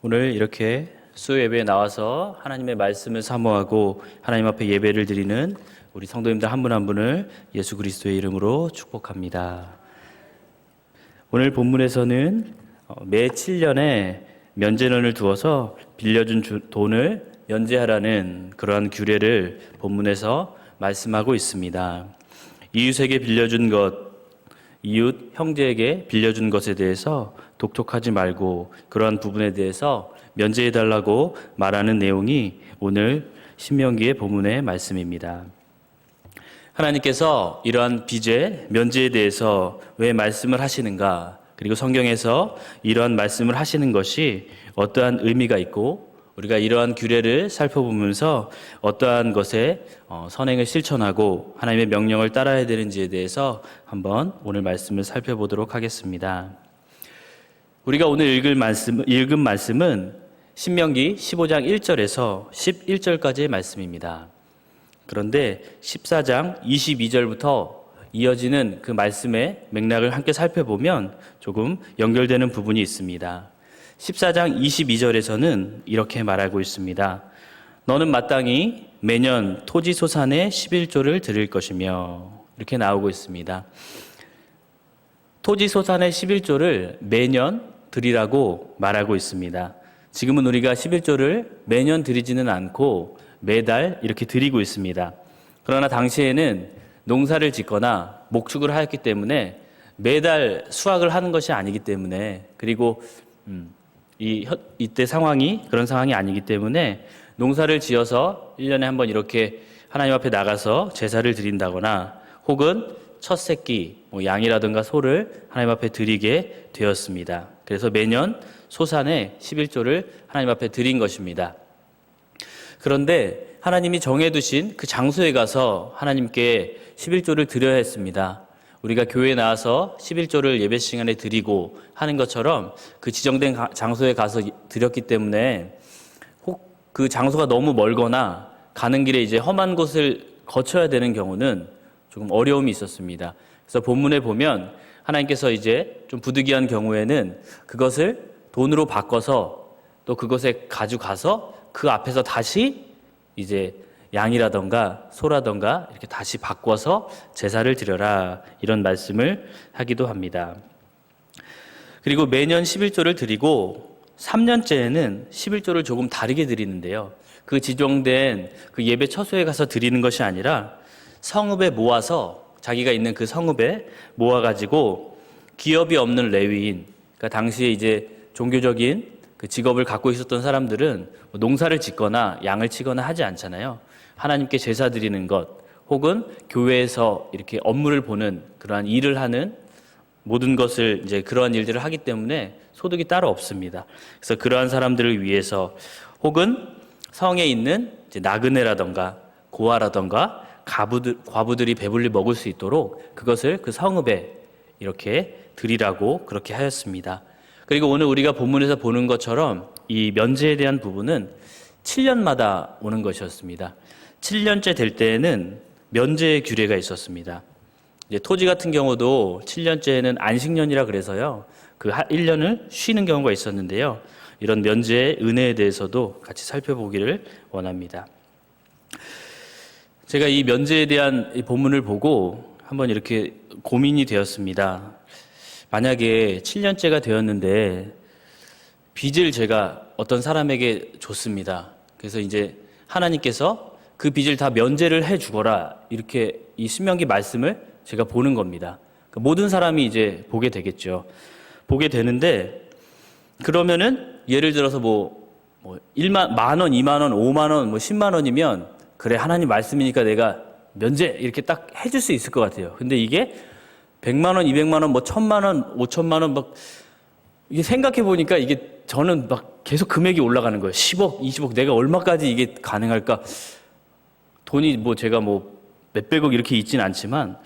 오늘 이렇게 수요 예배에 나와서 하나님의 말씀을 사모하고 하나님 앞에 예배를 드리는 우리 성도님들 한 분 한 분을 예수 그리스도의 이름으로 축복합니다. 오늘 본문에서는 매 7년에 면제년을 두어서 빌려준 돈을 면제하라는 그러한 규례를 본문에서 말씀하고 있습니다. 이웃에게 빌려준 것, 이웃 형제에게 빌려준 것에 대해서 독촉하지 말고 그러한 부분에 대해서 면제해달라고 말하는 내용이 오늘 신명기의 본문의 말씀입니다. 하나님께서 이러한 비제, 면제에 대해서 왜 말씀을 하시는가, 그리고 성경에서 이러한 말씀을 하시는 것이 어떠한 의미가 있고 우리가 이러한 규례를 살펴보면서 어떠한 것에 선행을 실천하고 하나님의 명령을 따라야 되는지에 대해서 한번 오늘 말씀을 살펴보도록 하겠습니다. 우리가 오늘 읽은 말씀은 신명기 15장 1절에서 11절까지의 말씀입니다. 그런데 14장 22절부터 이어지는 그 말씀의 맥락을 함께 살펴보면 조금 연결되는 부분이 있습니다. 14장 22절에서는 이렇게 말하고 있습니다. 너는 마땅히 매년 토지 소산의 11조를 드릴 것이며, 이렇게 나오고 있습니다. 토지 소산의 11조를 매년 드리라고 말하고 있습니다. 지금은 우리가 11조를 매년 드리지는 않고 매달 이렇게 드리고 있습니다. 그러나 당시에는 농사를 짓거나 목축을 하였기 때문에 매달 수확을 하는 것이 아니기 때문에, 그리고 이때 상황이 그런 상황이 아니기 때문에 농사를 지어서 1년에 한번 이렇게 하나님 앞에 나가서 제사를 드린다거나 혹은 첫 새끼 양이라든가 소를 하나님 앞에 드리게 되었습니다. 그래서 매년 소산의 11조를 하나님 앞에 드린 것입니다. 그런데 하나님이 정해두신 그 장소에 가서 하나님께 11조를 드려야 했습니다. 우리가 교회에 나와서 11조를 예배 시간에 드리고 하는 것처럼 그 지정된 장소에 가서 드렸기 때문에 혹 그 장소가 너무 멀거나 가는 길에 이제 험한 곳을 거쳐야 되는 경우는 조금 어려움이 있었습니다. 그래서 본문에 보면 하나님께서 이제 좀 부득이한 경우에는 그것을 돈으로 바꿔서 또 그것에 가져가서 그 앞에서 다시 이제 양이라던가 소라던가 이렇게 다시 바꿔서 제사를 드려라, 이런 말씀을 하기도 합니다. 그리고 매년 11조를 드리고 3년째에는 11조를 조금 다르게 드리는데요. 그 지정된 그 예배 처소에 가서 드리는 것이 아니라 성읍에 모아서, 자기가 있는 그 성읍에 모아가지고 기업이 없는 레위인, 그러니까 당시에 이제 종교적인 그 직업을 갖고 있었던 사람들은 농사를 짓거나 양을 치거나 하지 않잖아요. 하나님께 제사 드리는 것 혹은 교회에서 이렇게 업무를 보는 그러한 일을 하는 모든 것을 이제 그러한 일들을 하기 때문에 소득이 따로 없습니다. 그래서 그러한 사람들을 위해서 혹은 성에 있는 이제 나그네라던가 고아라던가 과부들이 배불리 먹을 수 있도록 그것을 그 성읍에 이렇게 드리라고 그렇게 하였습니다. 그리고 오늘 우리가 본문에서 보는 것처럼 이 면제에 대한 부분은 7년마다 오는 것이었습니다. 7년째 될 때에는 면제의 규례가 있었습니다. 이제 토지 같은 경우도 7년째에는 안식년이라 그래서요, 그 1년을 쉬는 경우가 있었는데요. 이런 면제의 은혜에 대해서도 같이 살펴보기를 원합니다. 제가 이 면제에 대한 이 본문을 보고 한번 이렇게 고민이 되었습니다. 만약에 7년째가 되었는데 빚을 제가 어떤 사람에게 줬습니다. 그래서 이제 하나님께서 그 빚을 다 면제를 해 주거라, 이렇게 이 신명기 말씀을 제가 보는 겁니다. 모든 사람이 이제 보게 되겠죠. 보게 되는데, 그러면은 예를 들어서 뭐 1만 원, 2만 원, 5만 원, 10만 원이면 그래, 하나님 말씀이니까 내가 면제 이렇게 딱 해줄 수 있을 것 같아요. 근데 이게 100만 원, 200만 원, 1000만 원, 5천만 원 이게 생각해 보니까 이게 저는 계속 금액이 올라가는 거예요. 10억, 20억, 내가 얼마까지 이게 가능할까? 돈이 제가 몇백억 이렇게 있진 않지만,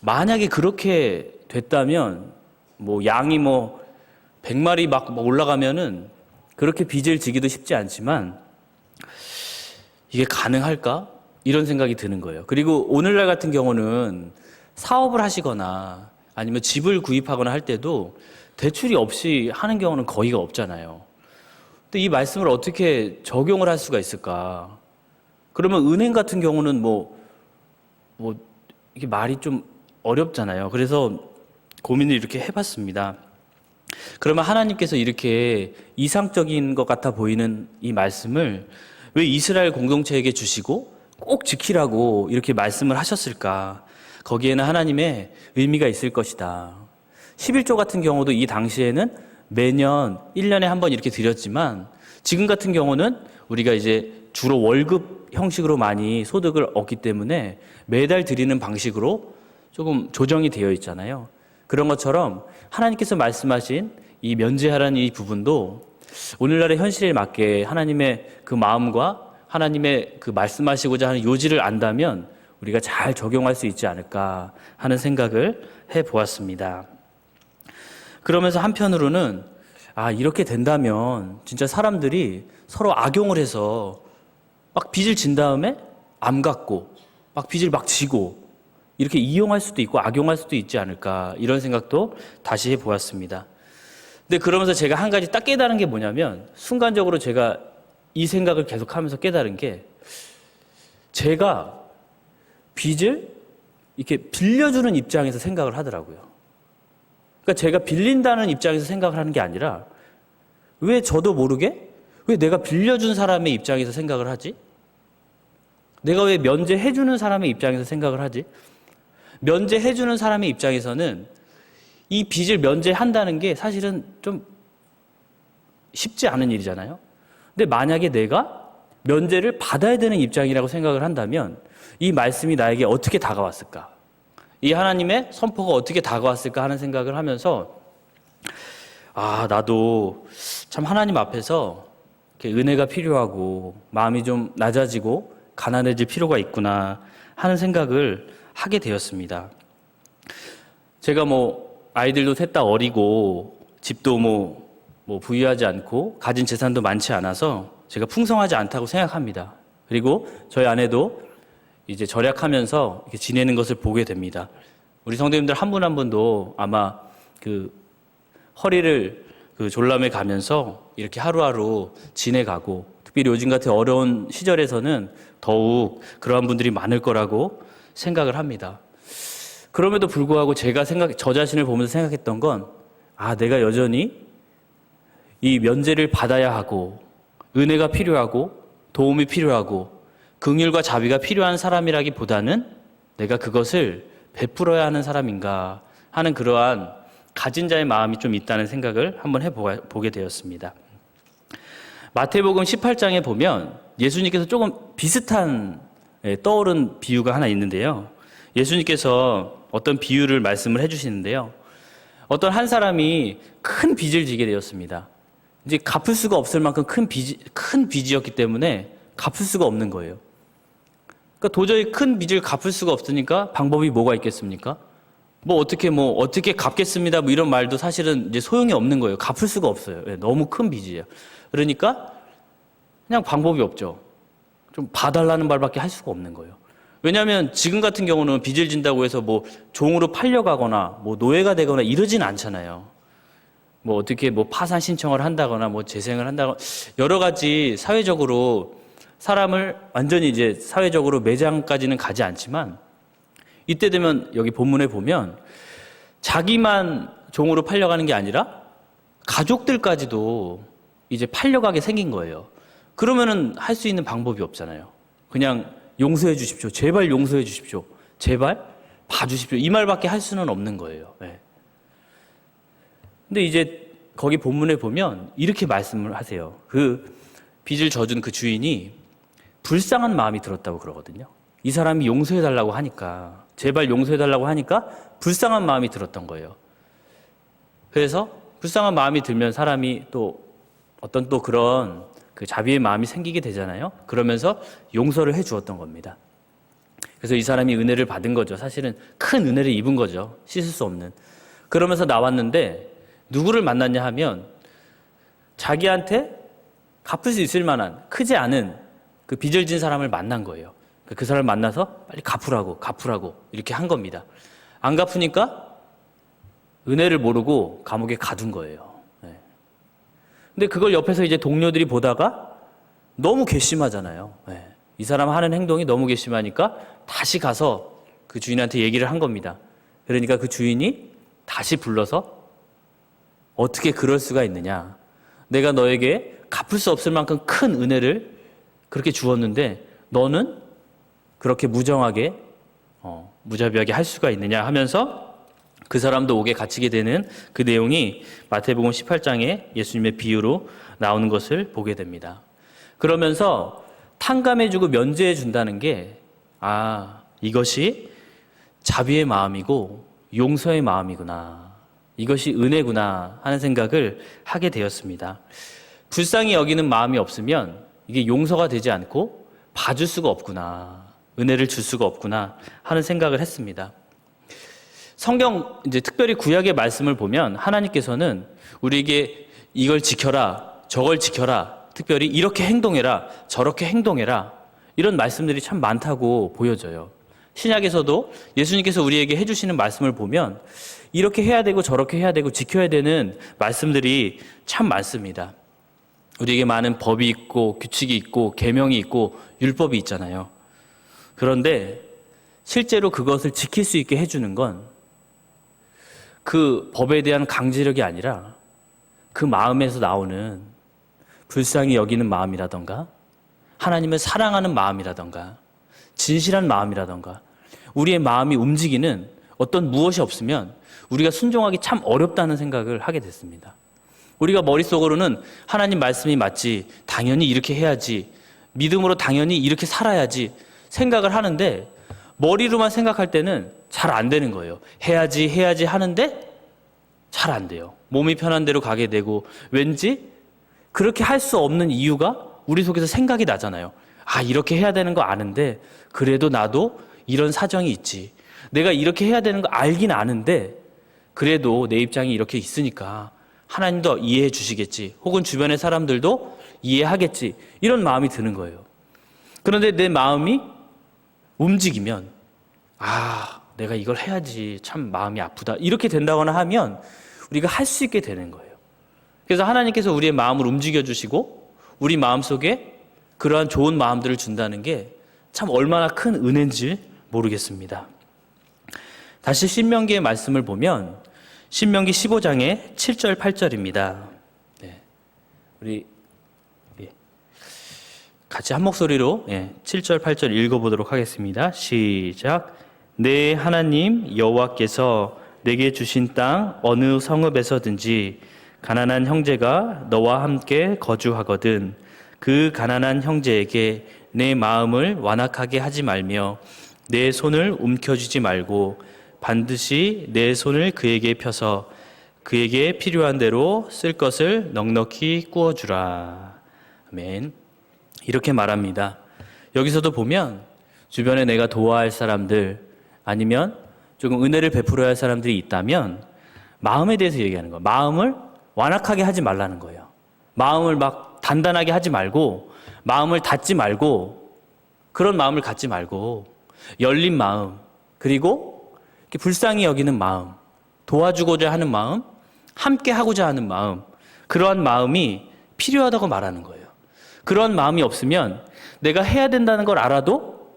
만약에 그렇게 됐다면 양이 100마리 막 올라가면은 그렇게 빚을 지기도 쉽지 않지만 이게 가능할까? 이런 생각이 드는 거예요. 그리고 오늘날 같은 경우는 사업을 하시거나 아니면 집을 구입하거나 할 때도 대출이 없이 하는 경우는 거의가 없잖아요. 근데 이 말씀을 어떻게 적용을 할 수가 있을까? 그러면 은행 같은 경우는 이게 말이 좀 어렵잖아요. 그래서 고민을 이렇게 해봤습니다. 그러면 하나님께서 이렇게 이상적인 것 같아 보이는 이 말씀을 왜 이스라엘 공동체에게 주시고 꼭 지키라고 이렇게 말씀을 하셨을까? 거기에는 하나님의 의미가 있을 것이다. 11조 같은 경우도 이 당시에는 매년 1년에 한 번 이렇게 드렸지만 지금 같은 경우는 우리가 이제 주로 월급 형식으로 많이 소득을 얻기 때문에 매달 드리는 방식으로 조금 조정이 되어 있잖아요. 그런 것처럼 하나님께서 말씀하신 이 면제하라는 이 부분도 오늘날의 현실에 맞게 하나님의 그 마음과 하나님의 그 말씀하시고자 하는 요지를 안다면 우리가 잘 적용할 수 있지 않을까 하는 생각을 해보았습니다. 그러면서 한편으로는 이렇게 된다면 진짜 사람들이 서로 악용을 해서 막 빚을 진 다음에 암 갖고 막 빚을 막 지고 이렇게 이용할 수도 있고 악용할 수도 있지 않을까 이런 생각도 다시 해보았습니다. 근데 그러면서 제가 한 가지 딱 깨달은 게 뭐냐면 순간적으로 제가 이 생각을 계속하면서 깨달은 게 제가 빚을 이렇게 빌려주는 입장에서 생각을 하더라고요. 그러니까 제가 빌린다는 입장에서 생각을 하는 게 아니라 왜 저도 모르게 왜 내가 빌려준 사람의 입장에서 생각을 하지? 내가 왜 면제해주는 사람의 입장에서 생각을 하지? 면제해주는 사람의 입장에서는 이 빚을 면제한다는 게 사실은 좀 쉽지 않은 일이잖아요. 근데 만약에 내가 면제를 받아야 되는 입장이라고 생각을 한다면 이 말씀이 나에게 어떻게 다가왔을까? 이 하나님의 선포가 어떻게 다가왔을까 하는 생각을 하면서 나도 참 하나님 앞에서 이렇게 은혜가 필요하고 마음이 좀 낮아지고 가난해질 필요가 있구나 하는 생각을 하게 되었습니다. 제가 아이들도 셋 다 어리고 집도 부유하지 않고 가진 재산도 많지 않아서 제가 풍성하지 않다고 생각합니다. 그리고 저희 아내도 이제 절약하면서 이렇게 지내는 것을 보게 됩니다. 우리 성도님들 한 분 한 분도 아마 그 허리를 졸라매 가면서 이렇게 하루하루 지내가고 특별히 요즘 같은 어려운 시절에서는 더욱 그러한 분들이 많을 거라고 생각을 합니다. 그럼에도 불구하고 저 자신을 보면서 생각했던 건 내가 여전히 이 면제를 받아야 하고 은혜가 필요하고 도움이 필요하고 긍휼과 자비가 필요한 사람이라기보다는 내가 그것을 베풀어야 하는 사람인가 하는 그러한 가진 자의 마음이 좀 있다는 생각을 한번 해보게 되었습니다. 마태복음 18장에 보면 예수님께서 조금 비슷한 떠오른 비유가 하나 있는데요. 예수님께서 어떤 비유를 말씀을 해주시는데요. 어떤 한 사람이 큰 빚을 지게 되었습니다. 이제 갚을 수가 없을 만큼 큰 빚이었기 때문에 갚을 수가 없는 거예요. 그러니까 도저히 큰 빚을 갚을 수가 없으니까 방법이 뭐가 있겠습니까? 어떻게 갚겠습니다. 이런 말도 사실은 이제 소용이 없는 거예요. 갚을 수가 없어요. 너무 큰 빚이에요. 그러니까 그냥 방법이 없죠. 좀 봐달라는 말밖에 할 수가 없는 거예요. 왜냐하면 지금 같은 경우는 빚을 진다고 해서 종으로 팔려가거나 노예가 되거나 이러진 않잖아요. 어떻게 파산 신청을 한다거나 재생을 한다거나 여러 가지 사회적으로 사람을 완전히 이제 사회적으로 매장까지는 가지 않지만 이때 되면 여기 본문에 보면 자기만 종으로 팔려가는 게 아니라 가족들까지도 이제 팔려가게 생긴 거예요. 그러면은 할 수 있는 방법이 없잖아요. 그냥 용서해 주십시오. 제발 용서해 주십시오. 제발 봐주십시오. 이 말밖에 할 수는 없는 거예요. 네. 근데 이제 거기 본문에 보면 이렇게 말씀을 하세요. 그 빚을 져준 그 주인이 불쌍한 마음이 들었다고 그러거든요. 이 사람이 용서해달라고 하니까, 제발 용서해달라고 하니까 불쌍한 마음이 들었던 거예요. 그래서 불쌍한 마음이 들면 사람이 어떤 그런 그 자비의 마음이 생기게 되잖아요. 그러면서 용서를 해 주었던 겁니다. 그래서 이 사람이 은혜를 받은 거죠. 사실은 큰 은혜를 입은 거죠. 씻을 수 없는. 그러면서 나왔는데 누구를 만났냐 하면 자기한테 갚을 수 있을 만한 크지 않은 그 빚을 진 사람을 만난 거예요. 그 사람을 만나서 빨리 갚으라고 이렇게 한 겁니다. 안 갚으니까 은혜를 모르고 감옥에 가둔 거예요. 네. 근데 그걸 옆에서 이제 동료들이 보다가 너무 괘씸하잖아요. 예. 이 사람 하는 행동이 너무 괘씸하니까 다시 가서 그 주인한테 얘기를 한 겁니다. 그러니까 그 주인이 다시 불러서 어떻게 그럴 수가 있느냐. 내가 너에게 갚을 수 없을 만큼 큰 은혜를 그렇게 주었는데 너는 그렇게 무정하게 무자비하게 할 수가 있느냐 하면서 그 사람도 옥에 갇히게 되는 그 내용이 마태복음 18장에 예수님의 비유로 나오는 것을 보게 됩니다. 그러면서 탕감해주고 면제해준다는 게 이것이 자비의 마음이고 용서의 마음이구나. 이것이 은혜구나 하는 생각을 하게 되었습니다. 불쌍히 여기는 마음이 없으면 이게 용서가 되지 않고 봐줄 수가 없구나. 은혜를 줄 수가 없구나 하는 생각을 했습니다. 성경 이제 특별히 구약의 말씀을 보면 하나님께서는 우리에게 이걸 지켜라, 저걸 지켜라, 특별히 이렇게 행동해라, 저렇게 행동해라 이런 말씀들이 참 많다고 보여져요. 신약에서도 예수님께서 우리에게 해주시는 말씀을 보면 이렇게 해야 되고 저렇게 해야 되고 지켜야 되는 말씀들이 참 많습니다. 우리에게 많은 법이 있고 규칙이 있고 계명이 있고 율법이 있잖아요. 그런데 실제로 그것을 지킬 수 있게 해주는 건 그 법에 대한 강제력이 아니라 그 마음에서 나오는 불쌍히 여기는 마음이라던가 하나님을 사랑하는 마음이라던가 진실한 마음이라던가 우리의 마음이 움직이는 어떤 무엇이 없으면 우리가 순종하기 참 어렵다는 생각을 하게 됐습니다. 우리가 머릿속으로는 하나님 말씀이 맞지, 당연히 이렇게 해야지, 믿음으로 당연히 이렇게 살아야지 생각을 하는데 머리로만 생각할 때는 잘 안 되는 거예요. 해야지 하는데 잘 안 돼요. 몸이 편한 대로 가게 되고 왠지 그렇게 할 수 없는 이유가 우리 속에서 생각이 나잖아요. 이렇게 해야 되는 거 아는데 그래도 나도 이런 사정이 있지. 내가 이렇게 해야 되는 거 알긴 아는데 그래도 내 입장이 이렇게 있으니까 하나님도 이해해 주시겠지. 혹은 주변의 사람들도 이해하겠지. 이런 마음이 드는 거예요. 그런데 내 마음이 움직이면 내가 이걸 해야지 참 마음이 아프다. 이렇게 된다거나 하면 우리가 할 수 있게 되는 거예요. 그래서 하나님께서 우리의 마음을 움직여 주시고 우리 마음속에 그러한 좋은 마음들을 준다는 게 참 얼마나 큰 은혜인지 모르겠습니다. 다시 신명기의 말씀을 보면 신명기 15장의 7절 8절입니다. 우리 같이 한 목소리로 7절 8절 읽어보도록 하겠습니다. 시작. 내 하나님 여호와께서 내게 주신 땅 어느 성읍에서든지 가난한 형제가 너와 함께 거주하거든 그 가난한 형제에게 내 마음을 완악하게 하지 말며 내 손을 움켜쥐지 말고 반드시 내 손을 그에게 펴서 그에게 필요한 대로 쓸 것을 넉넉히 꾸어주라. 아멘. 이렇게 말합니다. 여기서도 보면 주변에 내가 도와야 할 사람들 아니면 조금 은혜를 베풀어야 할 사람들이 있다면 마음에 대해서 얘기하는 거예요. 마음을 완악하게 하지 말라는 거예요. 마음을 막 단단하게 하지 말고 마음을 닫지 말고 그런 마음을 갖지 말고 열린 마음 그리고 이렇게 불쌍히 여기는 마음 도와주고자 하는 마음 함께 하고자 하는 마음 그러한 마음이 필요하다고 말하는 거예요. 그러한 마음이 없으면 내가 해야 된다는 걸 알아도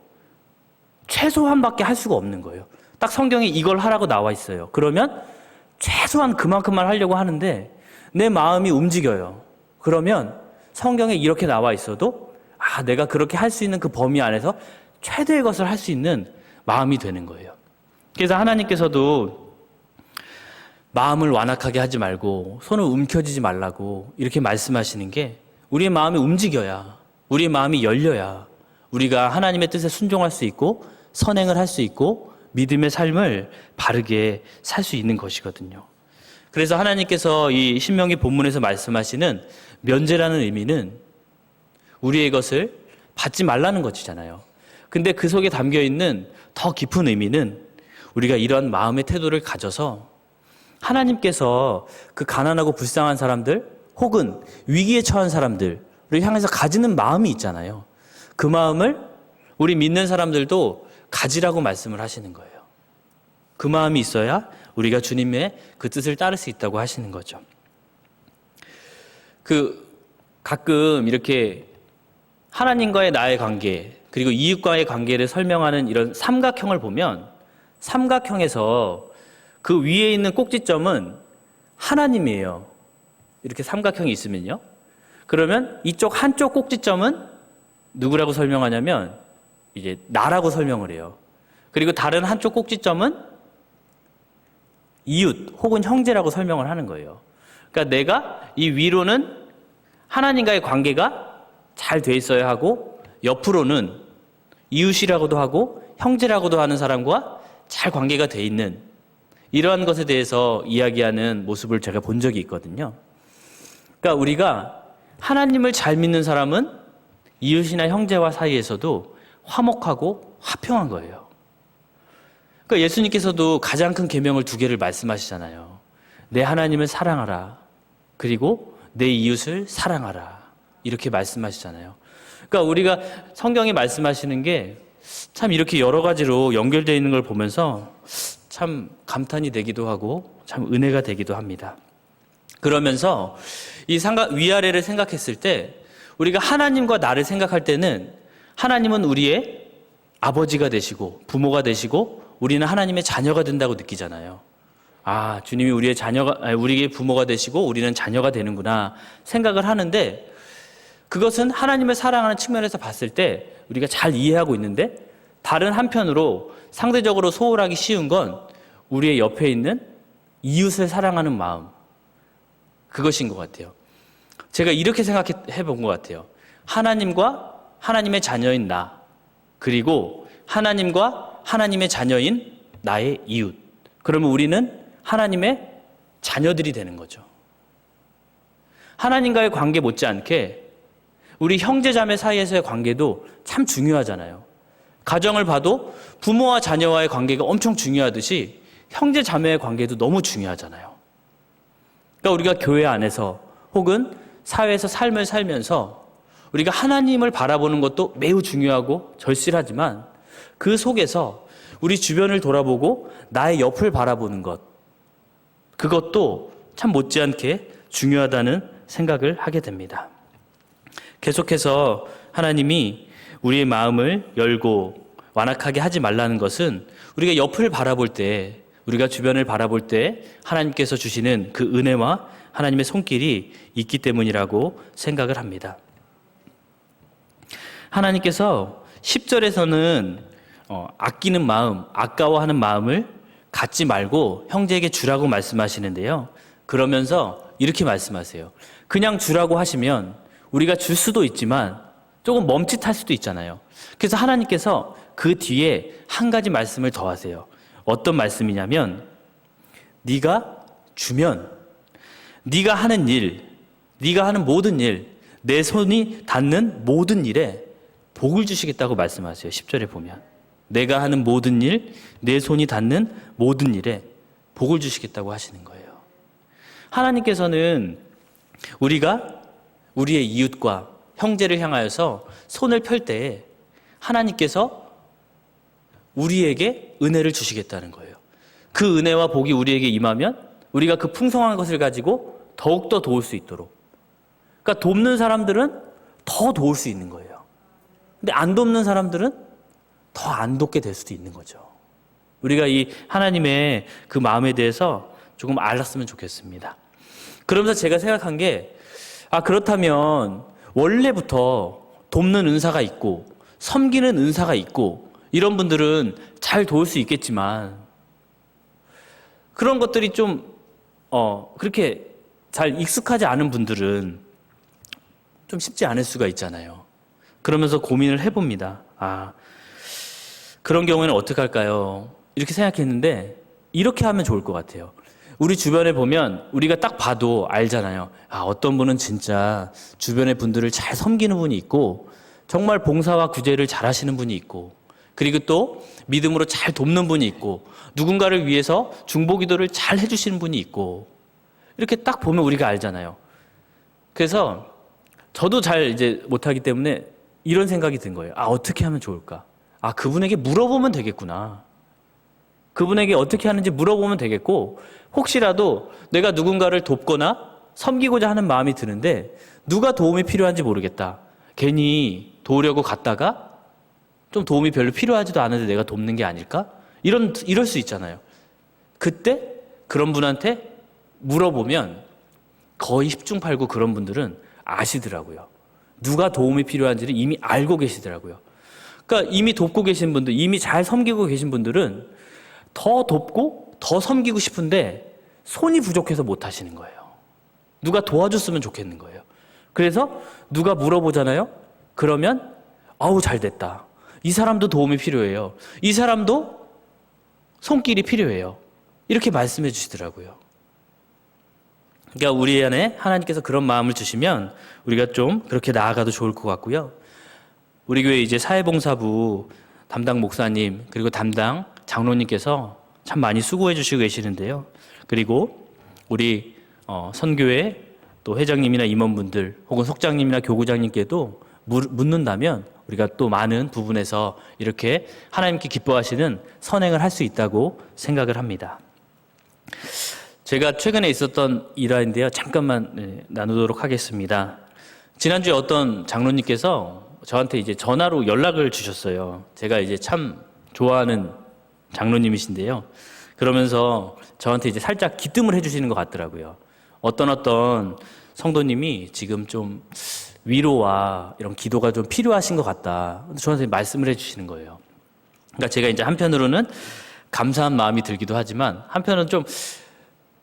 최소한밖에 할 수가 없는 거예요. 딱 성경에 이걸 하라고 나와 있어요. 그러면 최소한 그만큼만 하려고 하는데 내 마음이 움직여요. 그러면 성경에 이렇게 나와 있어도 내가 그렇게 할 수 있는 그 범위 안에서 최대의 것을 할 수 있는 마음이 되는 거예요. 그래서 하나님께서도 마음을 완악하게 하지 말고 손을 움켜쥐지 말라고 이렇게 말씀하시는 게 우리의 마음이 움직여야 우리의 마음이 열려야 우리가 하나님의 뜻에 순종할 수 있고 선행을 할 수 있고 믿음의 삶을 바르게 살 수 있는 것이거든요. 그래서 하나님께서 이 신명기 본문에서 말씀하시는 면제라는 의미는 우리의 것을 받지 말라는 것이잖아요. 근데 그 속에 담겨 있는 더 깊은 의미는 우리가 이런 마음의 태도를 가져서 하나님께서 그 가난하고 불쌍한 사람들 혹은 위기에 처한 사람들을 향해서 가지는 마음이 있잖아요. 그 마음을 우리 믿는 사람들도 가지라고 말씀을 하시는 거예요. 그 마음이 있어야 우리가 주님의 그 뜻을 따를 수 있다고 하시는 거죠. 가끔 이렇게 하나님과의 나의 관계, 그리고 이웃과의 관계를 설명하는 이런 삼각형을 보면 삼각형에서 그 위에 있는 꼭지점은 하나님이에요. 이렇게 삼각형이 있으면요. 그러면 이쪽 한쪽 꼭지점은 누구라고 설명하냐면 이제 나라고 설명을 해요. 그리고 다른 한쪽 꼭지점은 이웃 혹은 형제라고 설명을 하는 거예요. 그러니까 내가 이 위로는 하나님과의 관계가 잘 돼 있어야 하고 옆으로는 이웃이라고도 하고 형제라고도 하는 사람과 잘 관계가 돼 있는 이러한 것에 대해서 이야기하는 모습을 제가 본 적이 있거든요. 그러니까 우리가 하나님을 잘 믿는 사람은 이웃이나 형제와 사이에서도 화목하고 화평한 거예요. 그러니까 예수님께서도 가장 큰 계명을 2개를 말씀하시잖아요. 내 하나님을 사랑하라. 그리고 내 이웃을 사랑하라. 이렇게 말씀하시잖아요. 그러니까 우리가 성경이 말씀하시는 게 참 이렇게 여러 가지로 연결되어 있는 걸 보면서 참 감탄이 되기도 하고 참 은혜가 되기도 합니다. 그러면서 이 위아래를 생각했을 때 우리가 하나님과 나를 생각할 때는 하나님은 우리의 아버지가 되시고 부모가 되시고 우리는 하나님의 자녀가 된다고 느끼잖아요. 아, 주님이 우리의 부모가 되시고 우리는 자녀가 되는구나 생각을 하는데 그것은 하나님을 사랑하는 측면에서 봤을 때 우리가 잘 이해하고 있는데 다른 한편으로 상대적으로 소홀하기 쉬운 건 우리의 옆에 있는 이웃을 사랑하는 마음, 그것인 것 같아요. 제가 이렇게 생각해 본 것 같아요. 하나님과 하나님의 자녀인 나, 그리고 하나님과 하나님의 자녀인 나의 이웃. 그러면 우리는 하나님의 자녀들이 되는 거죠. 하나님과의 관계 못지않게 우리 형제자매 사이에서의 관계도 참 중요하잖아요. 가정을 봐도 부모와 자녀와의 관계가 엄청 중요하듯이 형제자매의 관계도 너무 중요하잖아요. 그러니까 우리가 교회 안에서 혹은 사회에서 삶을 살면서 우리가 하나님을 바라보는 것도 매우 중요하고 절실하지만 그 속에서 우리 주변을 돌아보고 나의 옆을 바라보는 것, 그것도 참 못지않게 중요하다는 생각을 하게 됩니다. 계속해서 하나님이 우리의 마음을 열고 완악하게 하지 말라는 것은 우리가 옆을 바라볼 때, 우리가 주변을 바라볼 때 하나님께서 주시는 그 은혜와 하나님의 손길이 있기 때문이라고 생각을 합니다. 하나님께서 10절에서는 아끼는 마음, 아까워하는 마음을 갖지 말고 형제에게 주라고 말씀하시는데요. 그러면서 이렇게 말씀하세요. 그냥 주라고 하시면 우리가 줄 수도 있지만 조금 멈칫할 수도 있잖아요. 그래서 하나님께서 그 뒤에 한 가지 말씀을 더 하세요. 어떤 말씀이냐면 네가 주면 네가 하는 일, 네가 하는 모든 일, 내 손이 닿는 모든 일에 복을 주시겠다고 말씀하세요. 10절에 보면 내가 하는 모든 일, 내 손이 닿는 모든 일에 복을 주시겠다고 하시는 거예요. 하나님께서는 우리가 우리의 이웃과 형제를 향하여서 손을 펼 때에 하나님께서 우리에게 은혜를 주시겠다는 거예요. 그 은혜와 복이 우리에게 임하면 우리가 그 풍성한 것을 가지고 더욱더 도울 수 있도록. 그러니까 돕는 사람들은 더 도울 수 있는 거예요. 근데 안 돕는 사람들은 더 안 돕게 될 수도 있는 거죠. 우리가 이 하나님의 그 마음에 대해서 조금 알았으면 좋겠습니다. 그러면서 제가 생각한 게 그렇다면 원래부터 돕는 은사가 있고 섬기는 은사가 있고 이런 분들은 잘 도울 수 있겠지만 그런 것들이 좀 그렇게 잘 익숙하지 않은 분들은 좀 쉽지 않을 수가 있잖아요. 그러면서 고민을 해봅니다. 그런 경우에는 어떻게 할까요? 이렇게 생각했는데 이렇게 하면 좋을 것 같아요. 우리 주변에 보면 우리가 딱 봐도 알잖아요. 어떤 분은 진짜 주변의 분들을 잘 섬기는 분이 있고 정말 봉사와 구제를 잘 하시는 분이 있고 그리고 또 믿음으로 잘 돕는 분이 있고 누군가를 위해서 중보기도를 잘 해주시는 분이 있고 이렇게 딱 보면 우리가 알잖아요. 그래서 저도 잘 이제 못하기 때문에 이런 생각이 든 거예요. 어떻게 하면 좋을까? 그분에게 물어보면 되겠구나. 그분에게 어떻게 하는지 물어보면 되겠고 혹시라도 내가 누군가를 돕거나 섬기고자 하는 마음이 드는데 누가 도움이 필요한지 모르겠다. 괜히 도우려고 갔다가 좀 도움이 별로 필요하지도 않은데 내가 돕는 게 아닐까? 이럴 수 있잖아요. 그때 그런 분한테 물어보면 거의 10중 8구 그런 분들은 아시더라고요. 누가 도움이 필요한지를 이미 알고 계시더라고요. 그러니까 이미 돕고 계신 분들, 이미 잘 섬기고 계신 분들은 더 돕고 더 섬기고 싶은데 손이 부족해서 못 하시는 거예요. 누가 도와줬으면 좋겠는 거예요. 그래서 누가 물어보잖아요. 그러면 아우 잘 됐다. 이 사람도 도움이 필요해요. 이 사람도 손길이 필요해요. 이렇게 말씀해 주시더라고요. 그러니까 우리 안에 하나님께서 그런 마음을 주시면 우리가 좀 그렇게 나아가도 좋을 것 같고요. 우리 교회 이제 사회봉사부 담당 목사님 그리고 담당 장로님께서 참 많이 수고해 주시고 계시는데요. 그리고 우리 선교회 또 회장님이나 임원분들 혹은 속장님이나 교구장님께도 묻는다면 우리가 또 많은 부분에서 이렇게 하나님께 기뻐하시는 선행을 할 수 있다고 생각을 합니다. 제가 최근에 있었던 일화인데요. 잠깐만 나누도록 하겠습니다. 지난주에 어떤 장로님께서 저한테 이제 전화로 연락을 주셨어요. 제가 이제 참 좋아하는 장로님이신데요. 그러면서 저한테 이제 살짝 기뜸을 해주시는 것 같더라고요. 어떤 성도님이 지금 좀 위로와 이런 기도가 좀 필요하신 것 같다. 저한테 말씀을 해주시는 거예요. 그러니까 제가 이제 한편으로는 감사한 마음이 들기도 하지만 한편은 좀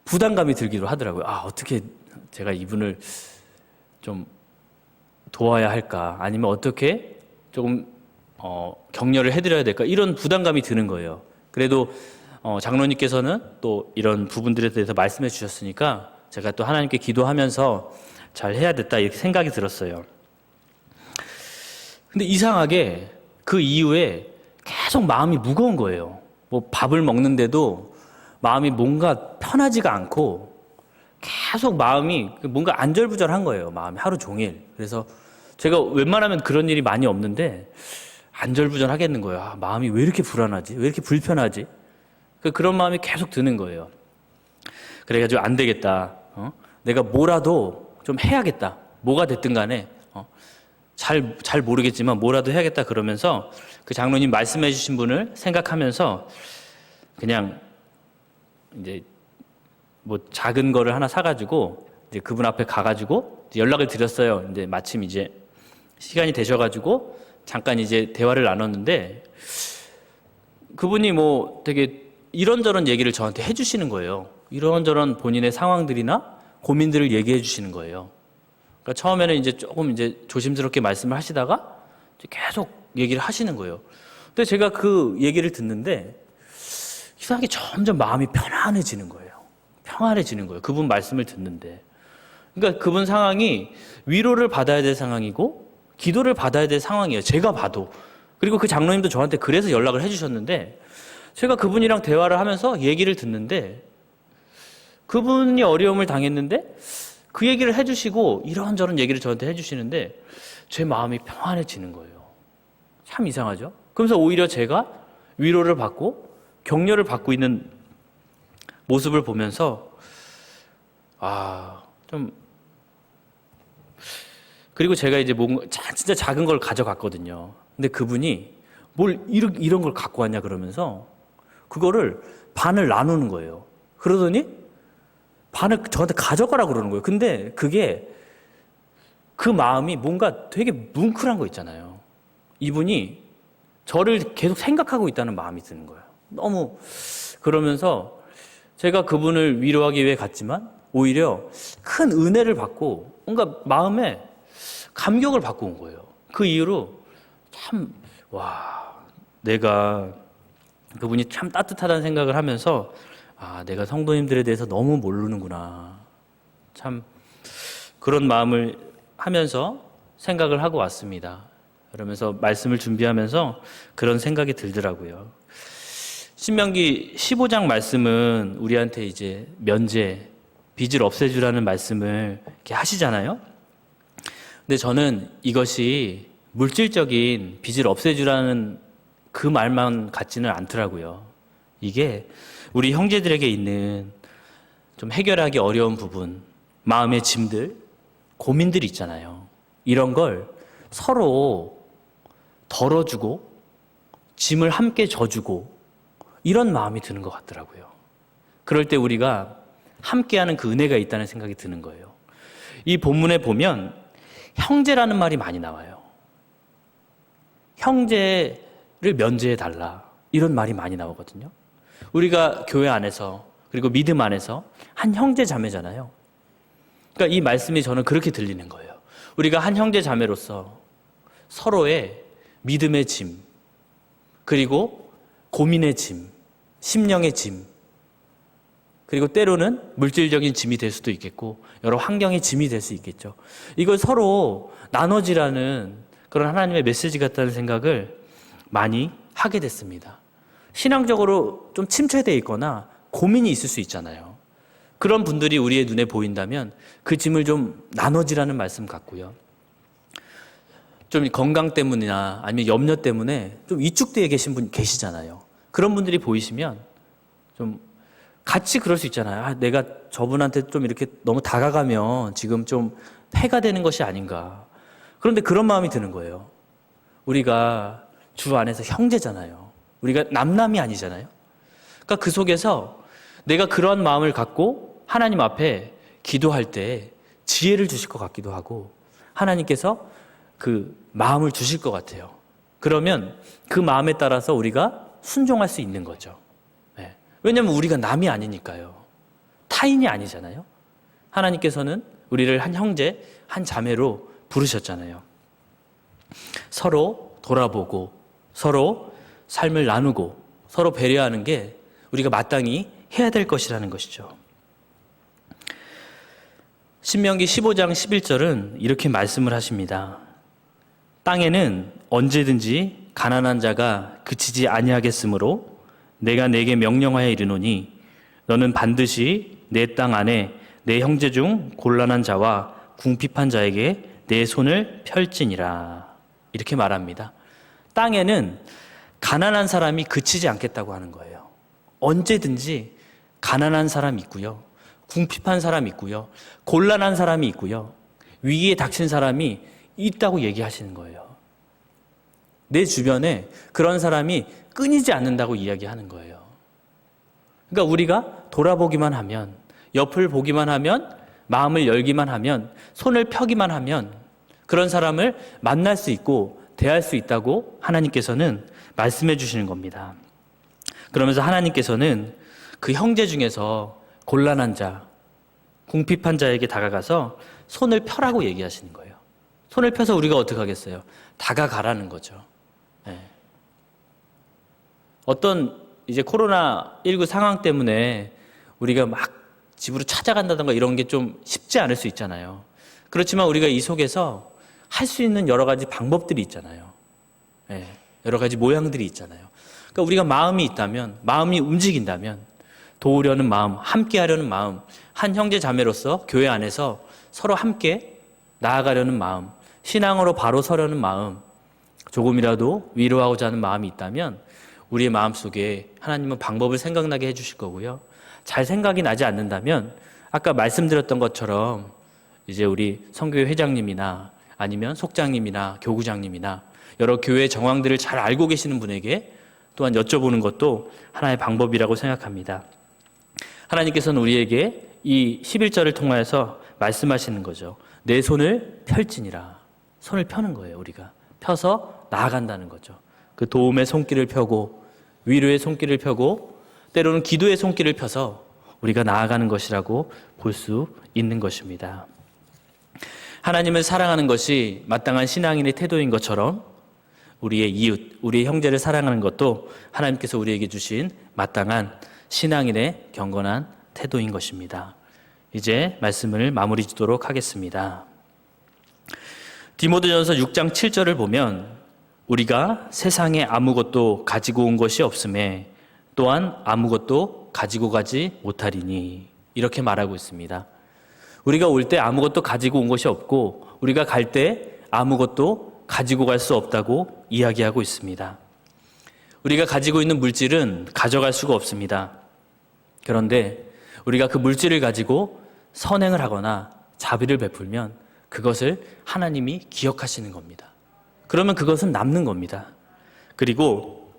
부담감이 들기도 하더라고요. 어떻게 제가 이분을 좀 도와야 할까? 아니면 어떻게 조금 격려를 해드려야 될까? 이런 부담감이 드는 거예요. 그래도 장로님께서는 또 이런 부분들에 대해서 말씀해 주셨으니까 제가 또 하나님께 기도하면서 잘 해야 됐다 이렇게 생각이 들었어요. 근데 이상하게 그 이후에 계속 마음이 무거운 거예요. 뭐 밥을 먹는데도 마음이 뭔가 편하지가 않고 계속 마음이 뭔가 안절부절한 거예요. 마음이 하루 종일. 그래서 제가 웬만하면 그런 일이 많이 없는데 안절부절하겠는 거예요. 마음이 왜 이렇게 불안하지? 왜 이렇게 불편하지? 그런 마음이 계속 드는 거예요. 그래가지고 안 되겠다. 내가 뭐라도 좀 해야겠다. 뭐가 됐든 간에 잘 모르겠지만 뭐라도 해야겠다 그러면서 그 장로님 말씀해 주신 분을 생각하면서 그냥 이제 뭐 작은 거를 하나 사가지고 이제 그분 앞에 가가지고 연락을 드렸어요. 이제 마침 이제 시간이 되셔가지고 잠깐 이제 대화를 나눴는데 그분이 뭐 되게 이런저런 얘기를 저한테 해주시는 거예요. 이런저런 본인의 상황들이나 고민들을 얘기해 주시는 거예요. 그러니까 처음에는 이제 조금 이제 조심스럽게 말씀을 하시다가 계속 얘기를 하시는 거예요. 근데 제가 그 얘기를 듣는데 이상하게 점점 마음이 편안해지는 거예요. 평안해지는 거예요. 그분 말씀을 듣는데. 그러니까 그분 상황이 위로를 받아야 될 상황이고 기도를 받아야 될 상황이에요. 제가 봐도. 그리고 그 장로님도 저한테 그래서 연락을 해주셨는데 제가 그분이랑 대화를 하면서 얘기를 듣는데 그분이 어려움을 당했는데 그 얘기를 해주시고 이런저런 얘기를 저한테 해주시는데 제 마음이 평안해지는 거예요. 참 이상하죠? 그러면서 오히려 제가 위로를 받고 격려를 받고 있는 모습을 보면서 그리고 제가 이제 뭔가 진짜 작은 걸 가져갔거든요. 근데 그분이 뭘 이런 걸 갖고 왔냐 그러면서 그거를 반을 나누는 거예요. 그러더니 반을 저한테 가져가라 그러는 거예요. 근데 그게 그 마음이 뭔가 되게 뭉클한 거 있잖아요. 이분이 저를 계속 생각하고 있다는 마음이 드는 거예요. 너무 그러면서 제가 그분을 위로하기 위해 갔지만 오히려 큰 은혜를 받고 뭔가 마음에 감격을 받고 온 거예요. 그 이후로 참 내가 그분이 참 따뜻하다는 생각을 하면서 내가 성도님들에 대해서 너무 모르는구나. 참 그런 마음을 하면서 생각을 하고 왔습니다. 그러면서 말씀을 준비하면서 그런 생각이 들더라고요. 신명기 15장 말씀은 우리한테 이제 면제, 빚을 없애주라는 말씀을 이렇게 하시잖아요. 근데 저는 이것이 물질적인 빚을 없애주라는 그 말만 같지는 않더라고요. 이게 우리 형제들에게 있는 좀 해결하기 어려운 부분, 마음의 짐들, 고민들이 있잖아요. 이런 걸 서로 덜어주고 짐을 함께 져주고 이런 마음이 드는 것 같더라고요. 그럴 때 우리가 함께하는 그 은혜가 있다는 생각이 드는 거예요. 이 본문에 보면 형제라는 말이 많이 나와요. 형제를 면제해달라 이런 말이 많이 나오거든요. 우리가 교회 안에서 그리고 믿음 안에서 한 형제 자매잖아요. 그러니까 이 말씀이 저는 그렇게 들리는 거예요. 우리가 한 형제 자매로서 서로의 믿음의 짐, 그리고 고민의 짐, 심령의 짐, 그리고 때로는 물질적인 짐이 될 수도 있겠고 여러 환경의 짐이 될 수 있겠죠. 이걸 서로 나눠지라는 그런 하나님의 메시지 같다는 생각을 많이 하게 됐습니다. 신앙적으로 좀 침체되어 있거나 고민이 있을 수 있잖아요. 그런 분들이 우리의 눈에 보인다면 그 짐을 좀 나눠지라는 말씀 같고요. 좀 건강 때문이나 아니면 염려 때문에 좀 위축되어 계신 분 계시잖아요. 그런 분들이 보이시면 좀 같이 그럴 수 있잖아요. 내가 저분한테 좀 이렇게 너무 다가가면 지금 좀 해가 되는 것이 아닌가. 그런데 그런 마음이 드는 거예요. 우리가 주 안에서 형제잖아요. 우리가 남남이 아니잖아요. 그러니까 그 속에서 내가 그러한 마음을 갖고 하나님 앞에 기도할 때 지혜를 주실 것 같기도 하고 하나님께서 그 마음을 주실 것 같아요. 그러면 그 마음에 따라서 우리가 순종할 수 있는 거죠. 네. 왜냐하면 우리가 남이 아니니까요. 타인이 아니잖아요. 하나님께서는 우리를 한 형제, 한 자매로 부르셨잖아요. 서로 돌아보고 서로 삶을 나누고 서로 배려하는 게 우리가 마땅히 해야 될 것이라는 것이죠. 신명기 15장 11절은 이렇게 말씀을 하십니다. 땅에는 언제든지 가난한 자가 그치지 아니하겠으므로 내가 내게 명령하여 이르노니 너는 반드시 내 땅 안에 내 형제 중 곤란한 자와 궁핍한 자에게 내 손을 펼지니라. 이렇게 말합니다. 땅에는 가난한 사람이 그치지 않겠다고 하는 거예요. 언제든지 가난한 사람이 있고요. 궁핍한 사람이 있고요. 곤란한 사람이 있고요. 위기에 닥친 사람이 있다고 얘기하시는 거예요. 내 주변에 그런 사람이 끊이지 않는다고 이야기하는 거예요. 그러니까 우리가 돌아보기만 하면, 옆을 보기만 하면, 마음을 열기만 하면, 손을 펴기만 하면 그런 사람을 만날 수 있고 대할 수 있다고 하나님께서는 말씀해 주시는 겁니다. 그러면서 하나님께서는 그 형제 중에서 곤란한 자, 궁핍한 자에게 다가가서 손을 펴라고 얘기하시는 거예요. 손을 펴서 우리가 어떻게 하겠어요? 다가가라는 거죠. 네. 어떤 이제 코로나19 상황 때문에 우리가 막 집으로 찾아간다던가 이런 게 좀 쉽지 않을 수 있잖아요. 그렇지만 우리가 이 속에서 할 수 있는 여러 가지 방법들이 있잖아요. 네. 여러 가지 모양들이 있잖아요. 그러니까 우리가 마음이 있다면, 마음이 움직인다면 도우려는 마음, 함께 하려는 마음, 한 형제 자매로서 교회 안에서 서로 함께 나아가려는 마음, 신앙으로 바로 서려는 마음, 조금이라도 위로하고자 하는 마음이 있다면 우리의 마음속에 하나님은 방법을 생각나게 해주실 거고요. 잘 생각이 나지 않는다면 아까 말씀드렸던 것처럼 이제 우리 선교회 회장님이나 아니면 속장님이나 교구장님이나 여러 교회 정황들을 잘 알고 계시는 분에게 또한 여쭤보는 것도 하나의 방법이라고 생각합니다. 하나님께서는 우리에게 이 11절을 통하여서 말씀하시는 거죠. 내 손을 펼지니라. 손을 펴는 거예요. 우리가 펴서 나아간다는 거죠. 그 도움의 손길을 펴고 위로의 손길을 펴고 때로는 기도의 손길을 펴서 우리가 나아가는 것이라고 볼 수 있는 것입니다. 하나님을 사랑하는 것이 마땅한 신앙인의 태도인 것처럼 우리의 이웃, 우리의 형제를 사랑하는 것도 하나님께서 우리에게 주신 마땅한 신앙인의 경건한 태도인 것입니다. 이제 말씀을 마무리 짓도록 하겠습니다. 디모데전서 6장 7절을 보면 우리가 세상에 아무것도 가지고 온 것이 없음에 또한 아무것도 가지고 가지 못하리니 이렇게 말하고 있습니다. 우리가 올 때 아무것도 가지고 온 것이 없고 우리가 갈 때 아무것도 가지고 갈 수 없다고 이야기하고 있습니다. 우리가 가지고 있는 물질은 가져갈 수가 없습니다. 그런데 우리가 그 물질을 가지고 선행을 하거나 자비를 베풀면 그것을 하나님이 기억하시는 겁니다. 그러면 그것은 남는 겁니다. 그리고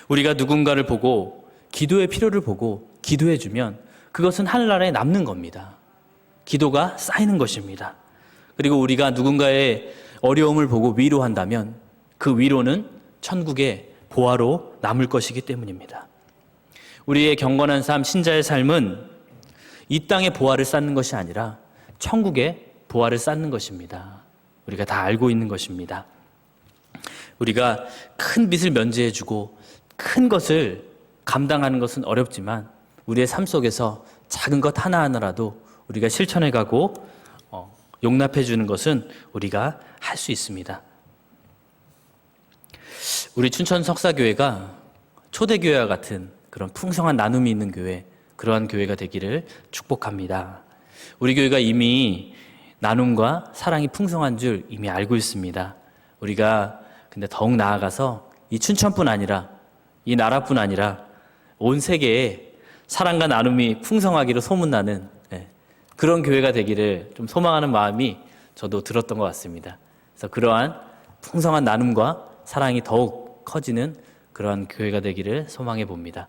우리가 누군가를 보고 기도의 필요를 보고 기도해주면 그것은 하늘나라에 남는 겁니다. 기도가 쌓이는 것입니다. 그리고 우리가 누군가의 어려움을 보고 위로한다면 그 위로는 천국의 보화로 남을 것이기 때문입니다. 우리의 경건한 삶, 신자의 삶은 이 땅의 보화를 쌓는 것이 아니라 천국의 보화를 쌓는 것입니다. 우리가 다 알고 있는 것입니다. 우리가 큰 빚을 면제해주고 큰 것을 감당하는 것은 어렵지만 우리의 삶 속에서 작은 것 하나하나라도 우리가 실천해가고 용납해주는 것은 우리가 할 수 있습니다. 우리 춘천 석사교회가 초대교회와 같은 그런 풍성한 나눔이 있는 교회, 그러한 교회가 되기를 축복합니다. 우리 교회가 이미 나눔과 사랑이 풍성한 줄 이미 알고 있습니다. 우리가 근데 더욱 나아가서 이 춘천뿐 아니라 이 나라뿐 아니라 온 세계에 사랑과 나눔이 풍성하기로 소문나는 그런 교회가 되기를 좀 소망하는 마음이 저도 들었던 것 같습니다. 그래서 그러한 풍성한 나눔과 사랑이 더욱 커지는 그러한 교회가 되기를 소망해 봅니다.